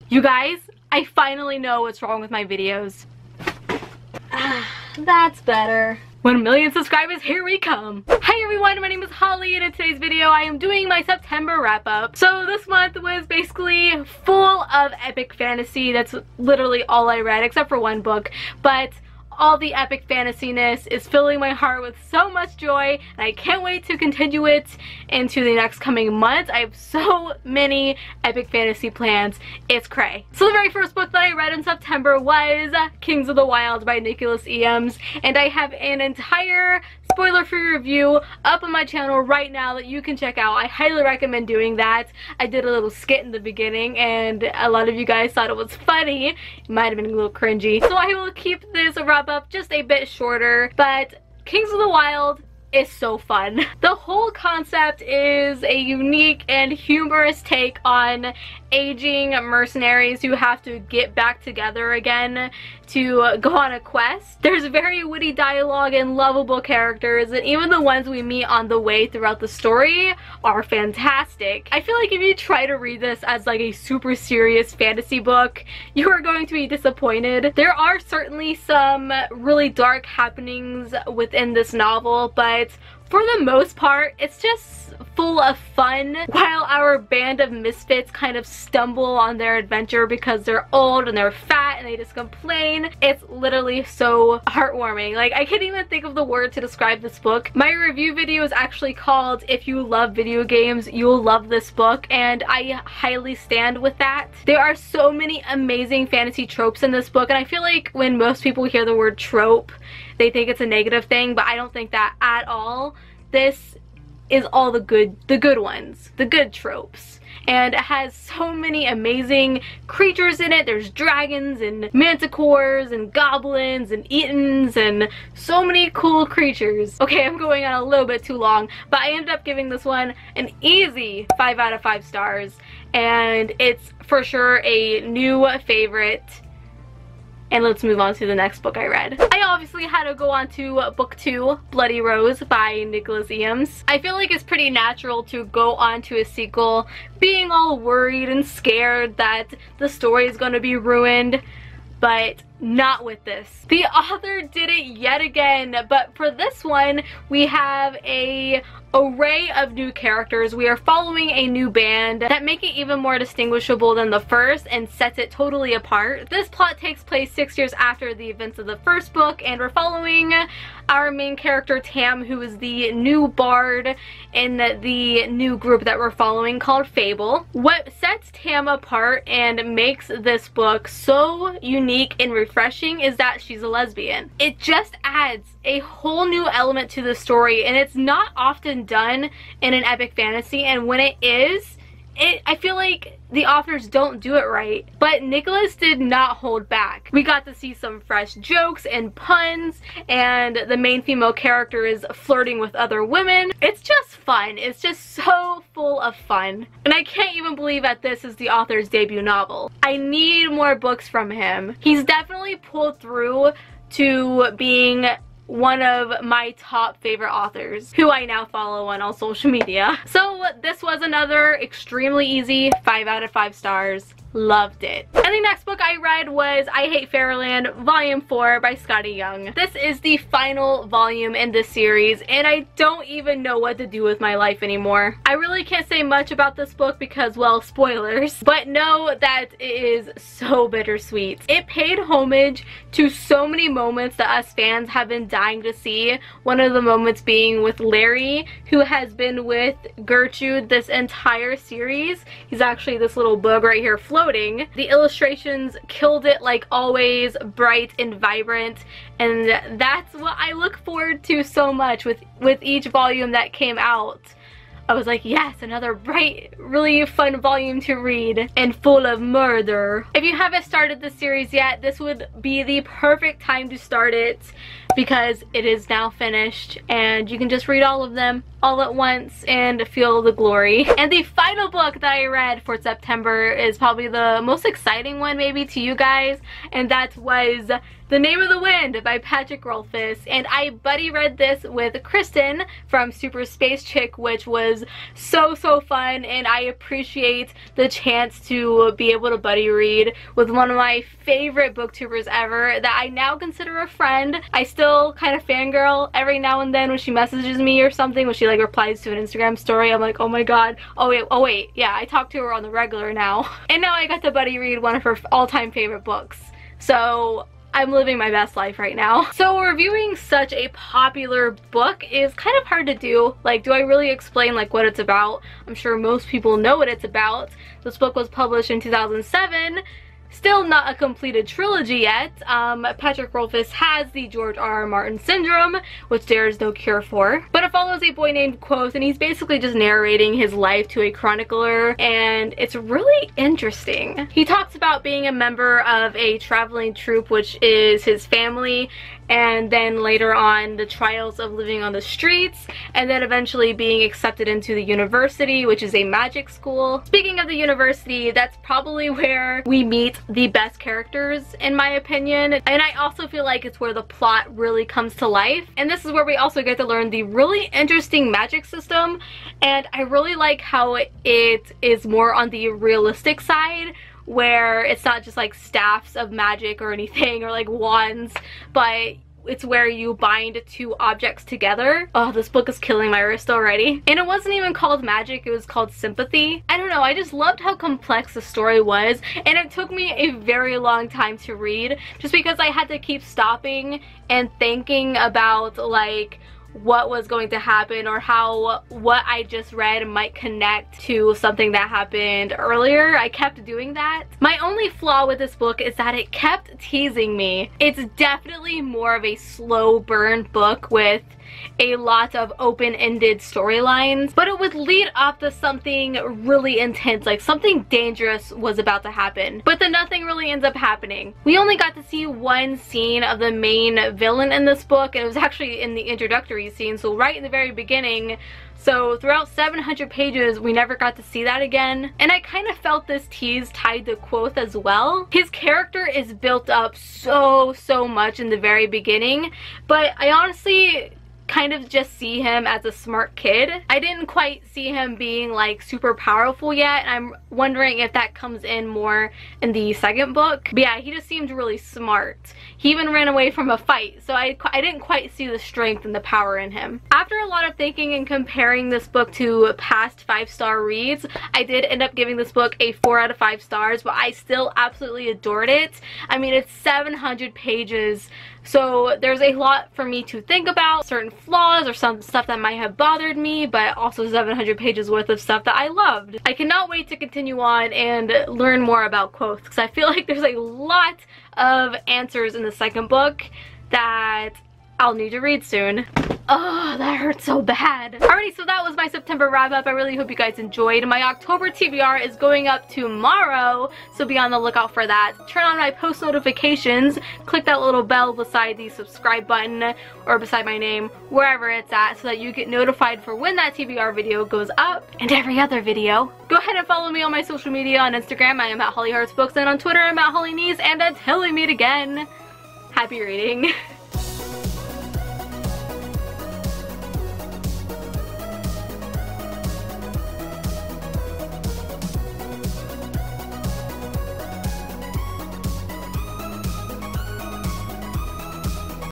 You guys, I finally know what's wrong with my videos. That's better. 1 million subscribers, here we come. Hey everyone, my name is Holly, and in today's video I am doing my September wrap up. So this month was basically full of epic fantasy. That's literally all I read except for one book, but all the epic fantasy-ness is filling my heart with so much joy, and I can't wait to continue it into the next coming months. I have so many epic fantasy plans. It's cray. So the very first book that I read in September was Kings of the Wild by Nicholas Eames, and I have an entire spoiler-free review up on my channel right now that you can check out. I highly recommend doing that. I did a little skit in the beginning, and a lot of you guys thought it was funny. It might have been a little cringy. So I will keep this wrap up just a bit shorter, but Kings of the Wild is so fun. The whole concept is a unique and humorous take on aging mercenaries who have to get back together again to go on a quest. There's very witty dialogue and lovable characters, and even the ones we meet on the way throughout the story are fantastic. I feel like if you try to read this as like a super serious fantasy book, you are going to be disappointed. There are certainly some really dark happenings within this novel, but for the most part, it's just full of fun, while our band of misfits kind of stumble on their adventure because they're old and they're fat and they just complain. It's literally so heartwarming. Like, I can't even think of the word to describe this book. My review video is actually called "If You Love Video Games, You'll Love This Book," and I highly stand with that. There are so many amazing fantasy tropes in this book, and I feel like when most people hear the word trope, they think it's a negative thing, but I don't think that at all. This is all the good ones, the good tropes. And it has so many amazing creatures in it. There's dragons and manticores and goblins and Etons and so many cool creatures. Okay, I'm going on a little bit too long, but I ended up giving this one an easy 5 out of 5 stars. And it's for sure a new favorite. And let's move on to the next book I read. I obviously had to go on to book 2, Bloody Rose by Nicholas Eames. I feel like it's pretty natural to go on to a sequel being all worried and scared that the story is going to be ruined, but not with this. The author did it yet again, but for this one we have a array of new characters. We are following a new band that make it even more distinguishable than the first and sets it totally apart. This plot takes place 6 years after the events of the first book, and we're following our main character Tam, who is the new bard in the new group that we're following called Fable. What sets Tam apart and makes this book so unique and refreshing is that she's a lesbian. It just adds a whole new element to the story, and it's not often done in an epic fantasy, and when it is, I feel like the authors don't do it right. But Nicholas did not hold back. We got to see some fresh jokes and puns, and the main female character is flirting with other women. It's just fun. It's just so full of fun. And I can't even believe that this is the author's debut novel. I need more books from him. He's definitely pulled through to being one of my top favorite authors, who I now follow on all social media. So this was another extremely easy 5 out of 5 stars. Loved it. And the next book I read was I Hate Fairyland Volume 4 by Scotty Young. This is the final volume in this series, and I don't even know what to do with my life anymore. I really can't say much about this book because, well, spoilers, but know that it is so bittersweet. It paid homage to so many moments that us fans have been dying to see. One of the moments being with Larry, who has been with Gertrude this entire series. He's actually this little bug right here floating. The illustrations killed it like always, bright and vibrant, and that's what I look forward to so much with each volume that came out. I was like, yes, another bright, really fun volume to read and full of murder. If you haven't started this series yet, this would be the perfect time to start it because it is now finished and you can just read all of them all at once and feel the glory. And the final book that I read for September is probably the most exciting one maybe to you guys, and that was The Name of the Wind by Patrick Rothfuss. And I buddy read this with Kristen from Super Space Chick, which was so fun, and I appreciate the chance to be able to buddy read with one of my favorite booktubers ever that I now consider a friend. I still kind of fangirl every now and then when she messages me or something, when she like replies to an Instagram story. I'm like, oh my god, oh wait, yeah, I talk to her on the regular now. And now I got to buddy read one of her all-time favorite books. So I'm living my best life right now. So reviewing such a popular book is kind of hard to do. Like, do I really explain like what it's about? I'm sure most people know what it's about. This book was published in 2007. Still not a completed trilogy yet. Patrick Rothfuss has the George R.R. Martin syndrome, which there is no cure for. But it follows a boy named Quoth, and he's basically just narrating his life to a chronicler, and it's really interesting. He talks about being a member of a traveling troupe, which is his family, and then later on the trials of living on the streets, and then eventually being accepted into the university, which is a magic school. Speaking of the university, that's probably where we meet the best characters in my opinion, and I also feel like it's where the plot really comes to life. And this is where we also get to learn the really interesting magic system, and I really like how it is more on the realistic side, where it's not just like staffs of magic or anything or like wands, but it's where you bind two objects together. Oh, this book is killing my wrist already. And it wasn't even called magic, it was called sympathy. I don't know, I just loved how complex the story was, and it took me a very long time to read just because I had to keep stopping and thinking about like what was going to happen, or how what I just read might connect to something that happened earlier. I kept doing that. My only flaw with this book is that it kept teasing me. It's definitely more of a slow burn book with a lot of open-ended storylines, but it would lead up to something really intense, like something dangerous was about to happen, but then nothing really ends up happening. We only got to see one scene of the main villain in this book, and it was actually in the introductory scene, so right in the very beginning. So throughout 700 pages, we never got to see that again. And I kind of felt this tease tied to Quoth as well. His character is built up so much in the very beginning, but I honestly kind of just see him as a smart kid. I didn't quite see him being like super powerful yet. I'm wondering if that comes in more in the second book. But yeah, he just seemed really smart. He even ran away from a fight, so I didn't quite see the strength and the power in him. After a lot of thinking and comparing this book to past 5-star reads, I did end up giving this book a 4 out of 5 stars, but I still absolutely adored it. I mean, it's 700 pages, so there's a lot for me to think about, certain flaws or some stuff that might have bothered me, but also 700 pages worth of stuff that I loved. I cannot wait to continue on and learn more about Quoth, because I feel like there's a lot of answers in the second book that I'll need to read soon. Oh, that hurts so bad. Alrighty, so that was my September wrap up. I really hope you guys enjoyed. My October TBR is going up tomorrow, so be on the lookout for that. Turn on my post notifications, click that little bell beside the subscribe button or beside my name, wherever it's at, so that you get notified for when that TBR video goes up and every other video. Go ahead and follow me on my social media. On Instagram, I am at HollyHeartsBooks, and on Twitter, I'm at HollyKnees, and until we meet again, happy reading.